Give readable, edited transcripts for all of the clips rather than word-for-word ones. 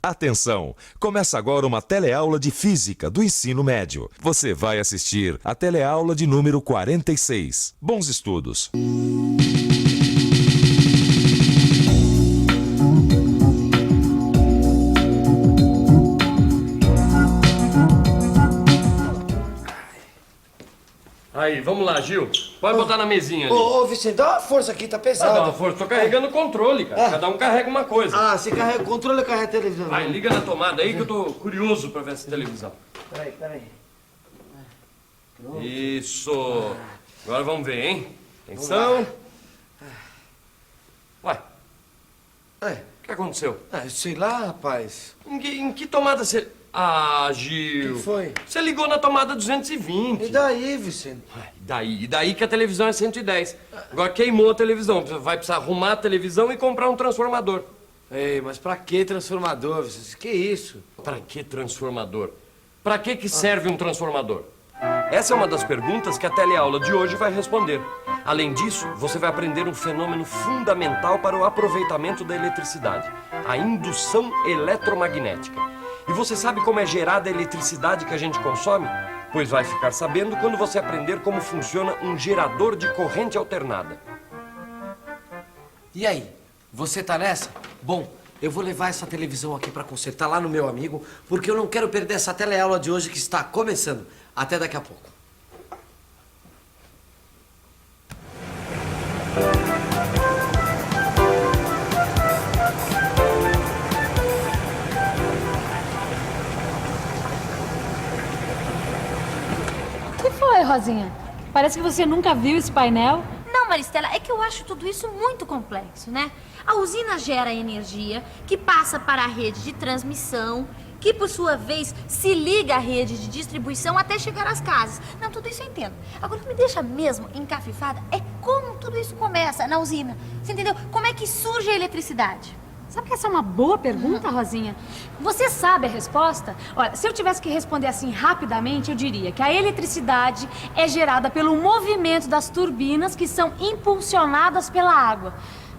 Atenção! Começa agora uma teleaula de Física do ensino médio. Você vai assistir a teleaula de número 46. Bons estudos! Aí, vamos lá, Gil. Pode botar na mesinha ali. Ô, Vicente, dá uma força aqui, tá pesado. Dá uma força. Tô carregando o controle, cara. Cada um carrega uma coisa. Ah, você carrega o controle ou carrega a televisão? Vai, liga na tomada aí que eu tô curioso pra ver essa televisão. Peraí. Isso. Agora vamos ver, hein? Atenção. Ué, É, o que aconteceu? sei lá, rapaz. Em que tomada você... Ah, Gil. O que foi? Você ligou na tomada 220. E daí, Vicente? Ué, e daí que a televisão é 110. Agora queimou a televisão. Você vai precisar arrumar a televisão e comprar um transformador. Ei, mas pra que transformador, Vicente? Que isso? Pra que transformador? Pra que serve um transformador? Essa é uma das perguntas que a teleaula de hoje vai responder. Além disso, você vai aprender um fenômeno fundamental para o aproveitamento da eletricidade: a indução eletromagnética. E você sabe como é gerada a eletricidade que a gente consome? Pois vai ficar sabendo quando você aprender como funciona um gerador de corrente alternada. E aí, você tá nessa? Bom, eu vou levar essa televisão aqui pra consertar lá no meu amigo, porque eu não quero perder essa teleaula de hoje que está começando. Até daqui a pouco. O que foi, Rosinha? Parece que você nunca viu esse painel. Não, Maristela, é que eu acho tudo isso muito complexo, né? A usina gera energia que passa para a rede de transmissão, que por sua vez se liga à rede de distribuição até chegar às casas. Não, tudo isso eu entendo. Agora, o que me deixa mesmo encafifada é como tudo isso começa na usina. Você entendeu? Como é que surge a eletricidade? Sabe que essa é uma boa pergunta, Rosinha? Você sabe a resposta? Olha, se eu tivesse que responder assim rapidamente, eu diria que a eletricidade é gerada pelo movimento das turbinas que são impulsionadas pela água.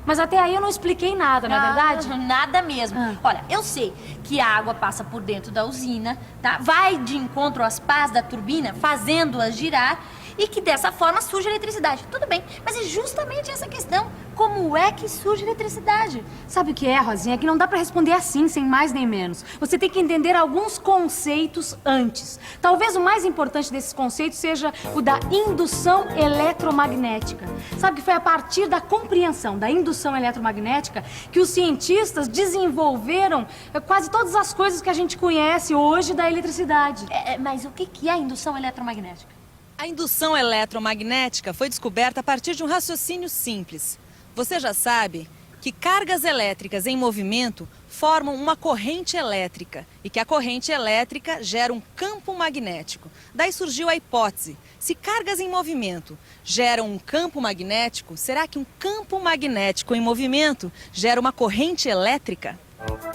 Mas até aí eu não expliquei nada, não é verdade? Nada mesmo. Olha, eu sei que a água passa por dentro da usina, tá? Vai de encontro às pás da turbina, fazendo-as girar, e que dessa forma surge a eletricidade. Tudo bem, mas é justamente essa questão. Como é que surge a eletricidade? Sabe o que é, Rosinha? É que não dá pra responder assim, sem mais nem menos. Você tem que entender alguns conceitos antes. Talvez o mais importante desses conceitos seja o da indução eletromagnética. Sabe que foi a partir da compreensão da indução eletromagnética que os cientistas desenvolveram quase todas as coisas que a gente conhece hoje da eletricidade. Mas o que é a indução eletromagnética? A indução eletromagnética foi descoberta a partir de um raciocínio simples. Você já sabe que cargas elétricas em movimento formam uma corrente elétrica e que a corrente elétrica gera um campo magnético. Daí surgiu a hipótese: se cargas em movimento geram um campo magnético, será que um campo magnético em movimento gera uma corrente elétrica?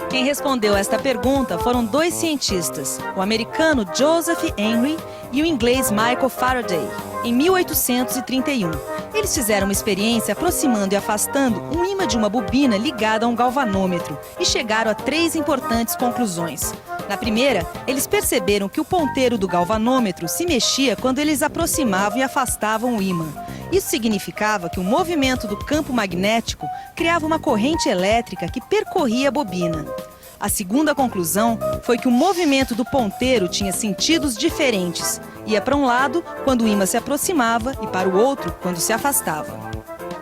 Quem respondeu esta pergunta foram dois cientistas, o americano Joseph Henry e o inglês Michael Faraday, em 1831. Eles fizeram uma experiência aproximando e afastando um ímã de uma bobina ligada a um galvanômetro e chegaram a 3 importantes conclusões. Na primeira, eles perceberam que o ponteiro do galvanômetro se mexia quando eles aproximavam e afastavam o ímã. Isso significava que o movimento do campo magnético criava uma corrente elétrica que percorria a bobina. A segunda conclusão foi que o movimento do ponteiro tinha sentidos diferentes. Ia para um lado quando o ímã se aproximava e para o outro quando se afastava.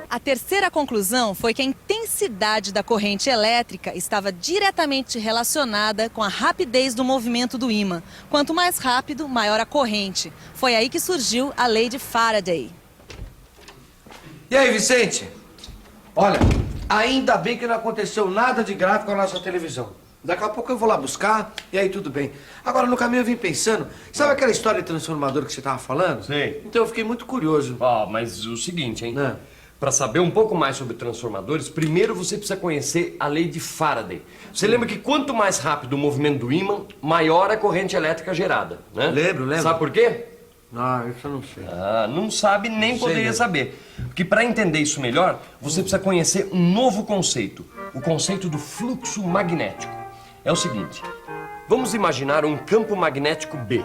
A terceira conclusão foi que a intensidade da corrente elétrica estava diretamente relacionada com a rapidez do movimento do ímã. Quanto mais rápido, maior a corrente. Foi aí que surgiu a lei de Faraday. E aí, Vicente? Olha, ainda bem que não aconteceu nada de grave com a nossa televisão. Daqui a pouco eu vou lá buscar e aí tudo bem. Agora, no caminho eu vim pensando, sabe aquela história de transformador que você estava falando? Sei. Então eu fiquei muito curioso. Mas o seguinte, hein? Para saber um pouco mais sobre transformadores, primeiro você precisa conhecer a lei de Faraday. Você lembra que quanto mais rápido o movimento do ímã, maior a corrente elétrica gerada, né? Lembro. Sabe por quê? Isso eu não sei. Não sabe nem poderia saber. Porque para entender isso melhor, você precisa conhecer um novo conceito. O conceito do fluxo magnético. é o seguinte. Vamos imaginar um campo magnético B.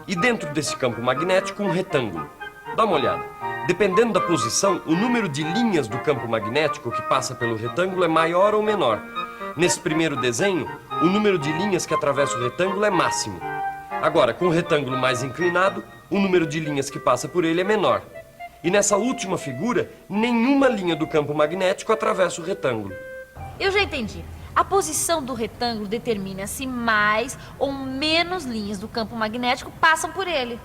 E dentro desse campo magnético, um retângulo. Dá uma olhada. Dependendo da posição, o número de linhas do campo magnético que passa pelo retângulo é maior ou menor. Nesse primeiro desenho, o número de linhas que atravessa o retângulo é máximo. Agora, com o retângulo mais inclinado, o número de linhas que passa por ele é menor. E nessa última figura, nenhuma linha do campo magnético atravessa o retângulo. Eu já entendi. A posição do retângulo determina se mais ou menos linhas do campo magnético passam por ele.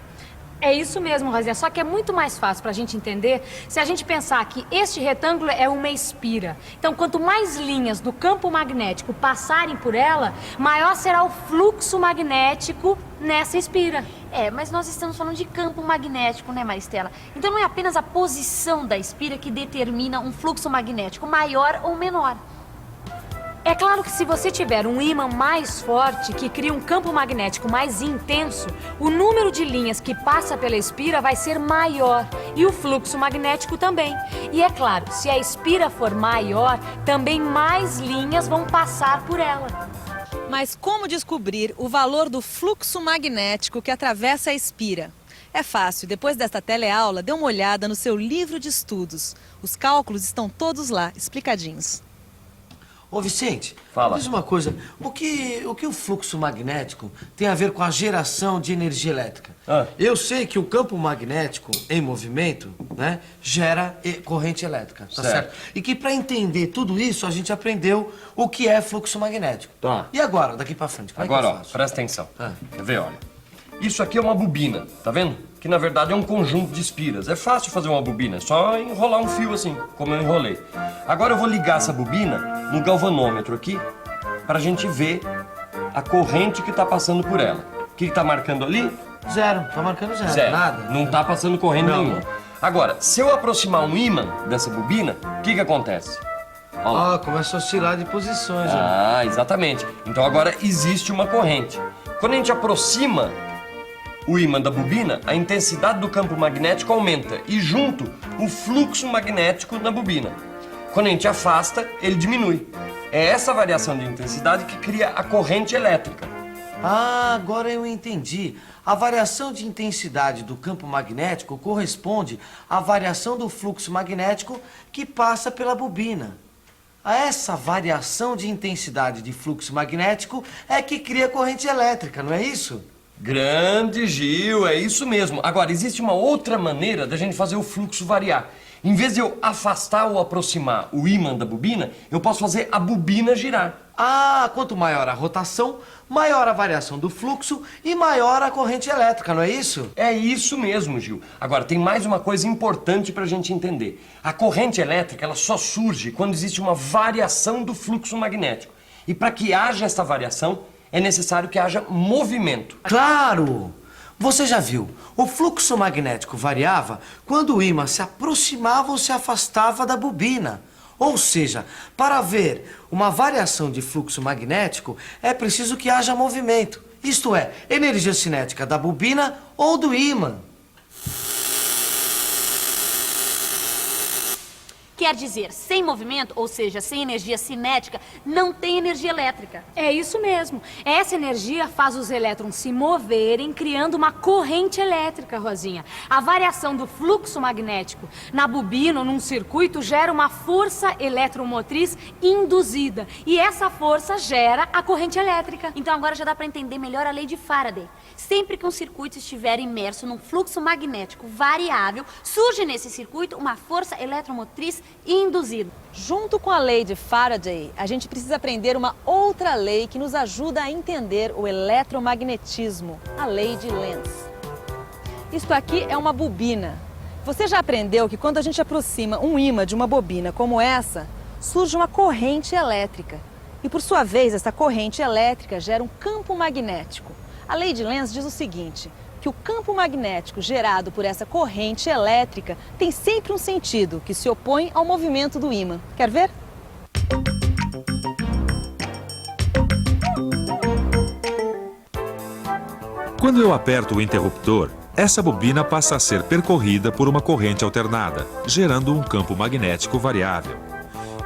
É isso mesmo, Rosinha, só que é muito mais fácil para a gente entender se a gente pensar que este retângulo é uma espira. Então, quanto mais linhas do campo magnético passarem por ela, maior será o fluxo magnético nessa espira. Mas nós estamos falando de campo magnético, né, Maristela? Então não é apenas a posição da espira que determina um fluxo magnético maior ou menor. É claro que se você tiver um ímã mais forte, que cria um campo magnético mais intenso, o número de linhas que passa pela espira vai ser maior e o fluxo magnético também. E é claro, se a espira for maior, também mais linhas vão passar por ela. Mas como descobrir o valor do fluxo magnético que atravessa a espira? É fácil, depois desta teleaula, dê uma olhada no seu livro de estudos. Os cálculos estão todos lá, explicadinhos. Ô Vicente, Fala. diz uma coisa, o que o fluxo magnético tem a ver com a geração de energia elétrica? Eu sei que o campo magnético em movimento, né, gera corrente elétrica, tá certo? E que para entender tudo isso a gente aprendeu o que é fluxo magnético. Tá. E agora, daqui para frente, como Agora, é que eu ó, faço? presta atenção. Quer ver, olha. Isso aqui é uma bobina, tá vendo? Que na verdade é um conjunto de espiras. É fácil fazer uma bobina, é só enrolar um fio assim, como eu enrolei. Agora eu vou ligar essa bobina no galvanômetro aqui, pra gente ver a corrente que tá passando por ela. O que tá marcando ali? Zero, tá marcando zero, Zero. nada. Não tá passando corrente Não. nenhuma. Agora, se eu aproximar um ímã dessa bobina, o que acontece? Olha lá. Começa a oscilar de posições. Ah, exatamente. Então agora existe uma corrente. Quando a gente aproxima o ímã da bobina, a intensidade do campo magnético aumenta e junto o fluxo magnético na bobina. Quando a gente afasta, ele diminui. É essa variação de intensidade que cria a corrente elétrica. Agora eu entendi. A variação de intensidade do campo magnético corresponde à variação do fluxo magnético que passa pela bobina. Essa variação de intensidade de fluxo magnético é que cria corrente elétrica, não é isso? Grande Gil, é isso mesmo. Agora, existe uma outra maneira da gente fazer o fluxo variar. Em vez de eu afastar ou aproximar o ímã da bobina, eu posso fazer a bobina girar. Quanto maior a rotação, maior a variação do fluxo e maior a corrente elétrica, não é isso? É isso mesmo, Gil. Agora, tem mais uma coisa importante pra gente entender. A corrente elétrica, ela só surge quando existe uma variação do fluxo magnético. E para que haja essa variação, é necessário que haja movimento. Claro! Você já viu, o fluxo magnético variava quando o ímã se aproximava ou se afastava da bobina. Ou seja, para ver uma variação de fluxo magnético, é preciso que haja movimento. Isto é, energia cinética da bobina ou do ímã. Quer dizer, sem movimento, ou seja, sem energia cinética, não tem energia elétrica. É isso mesmo. Essa energia faz os elétrons se moverem, criando uma corrente elétrica, Rosinha. A variação do fluxo magnético na bobina ou num circuito gera uma força eletromotriz induzida. E essa força gera a corrente elétrica. Então agora já dá para entender melhor a lei de Faraday. Sempre que um circuito estiver imerso num fluxo magnético variável, surge nesse circuito uma força eletromotriz induzida. Junto com a lei de Faraday, a gente precisa aprender uma outra lei que nos ajuda a entender o eletromagnetismo, a lei de Lenz. Isto aqui é uma bobina. Você já aprendeu que quando a gente aproxima um ímã de uma bobina como essa, surge uma corrente elétrica. E por sua vez, essa corrente elétrica gera um campo magnético. A lei de Lenz diz o seguinte, que o campo magnético gerado por essa corrente elétrica tem sempre um sentido que se opõe ao movimento do ímã. Quer ver? Quando eu aperto o interruptor, essa bobina passa a ser percorrida por uma corrente alternada, gerando um campo magnético variável.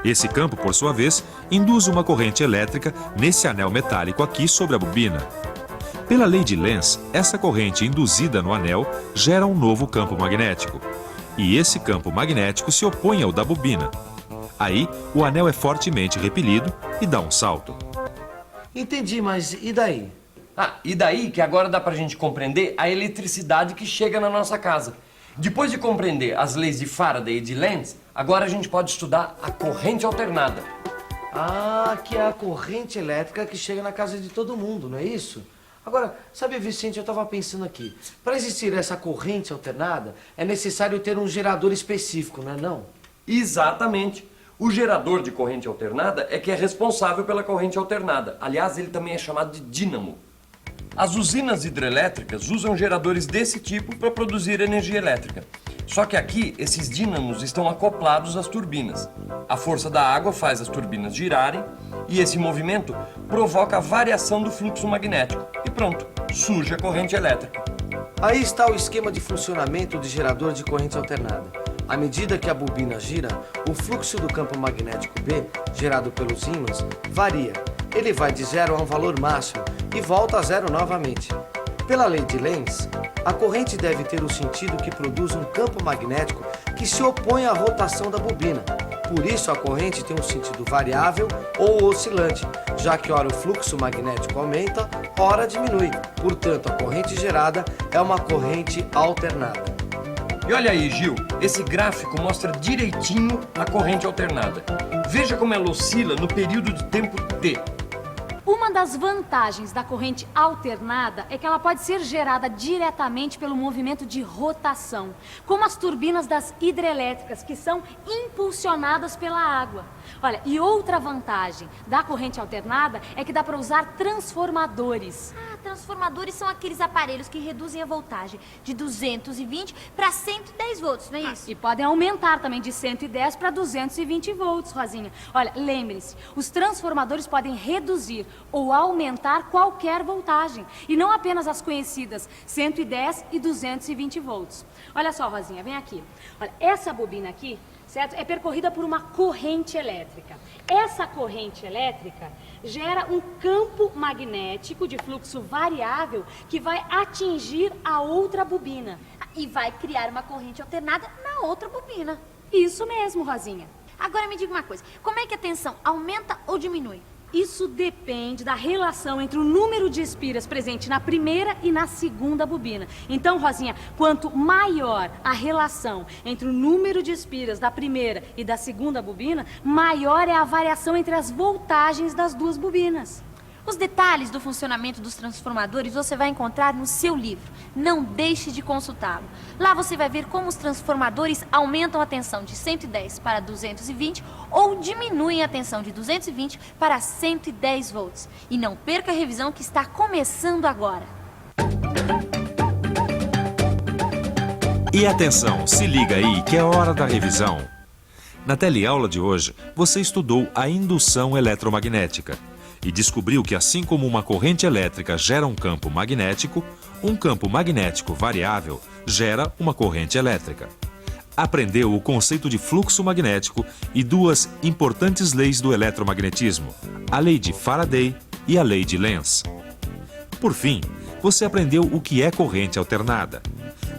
Esse campo, por sua vez, induz uma corrente elétrica nesse anel metálico aqui sobre a bobina. Pela lei de Lenz, essa corrente induzida no anel gera um novo campo magnético. E esse campo magnético se opõe ao da bobina. Aí, o anel é fortemente repelido e dá um salto. Entendi, mas e daí? Ah, e daí que agora dá pra gente compreender a eletricidade que chega na nossa casa. Depois de compreender as leis de Faraday e de Lenz, agora a gente pode estudar a corrente alternada. Ah, que é a corrente elétrica que chega na casa de todo mundo, não é isso? Agora, sabe, Vicente, eu estava pensando aqui. Para existir essa corrente alternada, é necessário ter um gerador específico, não é não? Exatamente. O gerador de corrente alternada é que é responsável pela corrente alternada. Aliás, ele também é chamado de dínamo. As usinas hidrelétricas usam geradores desse tipo para produzir energia elétrica. Só que aqui, esses dínamos estão acoplados às turbinas. A força da água faz as turbinas girarem e esse movimento provoca a variação do fluxo magnético. E pronto, surge a corrente elétrica. Aí está o esquema de funcionamento do gerador de corrente alternada. À medida que a bobina gira, o fluxo do campo magnético B, gerado pelos ímãs, varia. Ele vai de 0 a um valor máximo e volta a 0 novamente. Pela lei de Lenz, a corrente deve ter o sentido que produz um campo magnético que se opõe à rotação da bobina. Por isso, a corrente tem um sentido variável ou oscilante, já que ora o fluxo magnético aumenta, ora diminui. Portanto, a corrente gerada é uma corrente alternada. E olha aí, Gil, esse gráfico mostra direitinho a corrente alternada. Veja como ela oscila no período de tempo T. Uma das vantagens da corrente alternada é que ela pode ser gerada diretamente pelo movimento de rotação, como as turbinas das hidrelétricas, que são impulsionadas pela água. Olha, e outra vantagem da corrente alternada é que dá para usar transformadores. Ah, transformadores são aqueles aparelhos que reduzem a voltagem de 220 para 110 volts, não é isso? E podem aumentar também de 110 para 220 volts, Rosinha. Olha, lembre-se, os transformadores podem reduzir ou aumentar qualquer voltagem, e não apenas as conhecidas 110 e 220 volts. Olha só, Rosinha, vem aqui. Olha, essa bobina aqui, certo? É percorrida por uma corrente elétrica. Essa corrente elétrica gera um campo magnético de fluxo variável que vai atingir a outra bobina. E vai criar uma corrente alternada na outra bobina. Isso mesmo, Rosinha. Agora me diga uma coisa, como é que a tensão aumenta ou diminui? Isso depende da relação entre o número de espiras presente na primeira e na segunda bobina. Então, Rosinha, quanto maior a relação entre o número de espiras da primeira e da segunda bobina, maior é a variação entre as voltagens das duas bobinas. Os detalhes do funcionamento dos transformadores você vai encontrar no seu livro. Não deixe de consultá-lo. Lá você vai ver como os transformadores aumentam a tensão de 110 para 220 ou diminuem a tensão de 220 para 110 volts. E não perca a revisão que está começando agora. E atenção, se liga aí que é hora da revisão. Na teleaula de hoje, você estudou a indução eletromagnética e descobriu que, assim como uma corrente elétrica gera um campo magnético variável gera uma corrente elétrica. Aprendeu o conceito de fluxo magnético e duas importantes leis do eletromagnetismo, a lei de Faraday e a lei de Lenz. Por fim, você aprendeu o que é corrente alternada.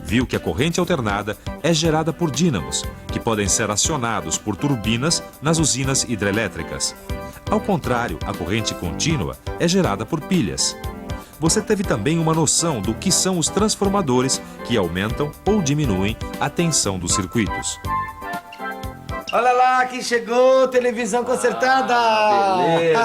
Viu que a corrente alternada é gerada por dínamos, que podem ser acionados por turbinas nas usinas hidrelétricas. Ao contrário, a corrente contínua é gerada por pilhas. Você teve também uma noção do que são os transformadores que aumentam ou diminuem a tensão dos circuitos. Olha lá, quem chegou, televisão consertada! beleza!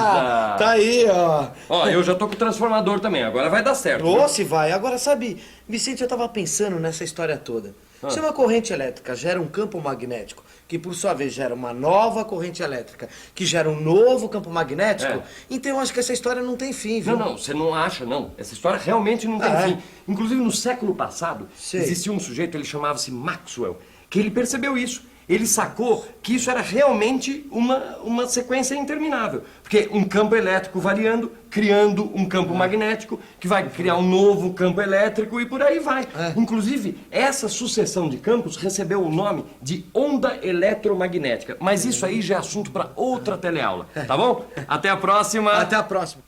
Tá aí, ó. Ó, eu já tô com o transformador também, agora vai dar certo. Ô, viu? se vai. Agora, sabe, Vicente, eu tava pensando nessa história toda. Se uma corrente elétrica gera um campo magnético, que por sua vez gera uma nova corrente elétrica, que gera um novo campo magnético, então eu acho que essa história não tem fim, viu? Não, você não acha, não. Essa história realmente não tem fim. Inclusive, no século passado, Sei. existia um sujeito, ele chamava-se Maxwell, que ele percebeu isso. ele sacou que isso era realmente uma sequência interminável. Porque um campo elétrico variando, criando um campo magnético, que vai criar um novo campo elétrico e por aí vai. Inclusive, essa sucessão de campos recebeu o nome de onda eletromagnética. Mas isso aí já é assunto para outra teleaula, tá bom? Até a próxima! Até a próxima.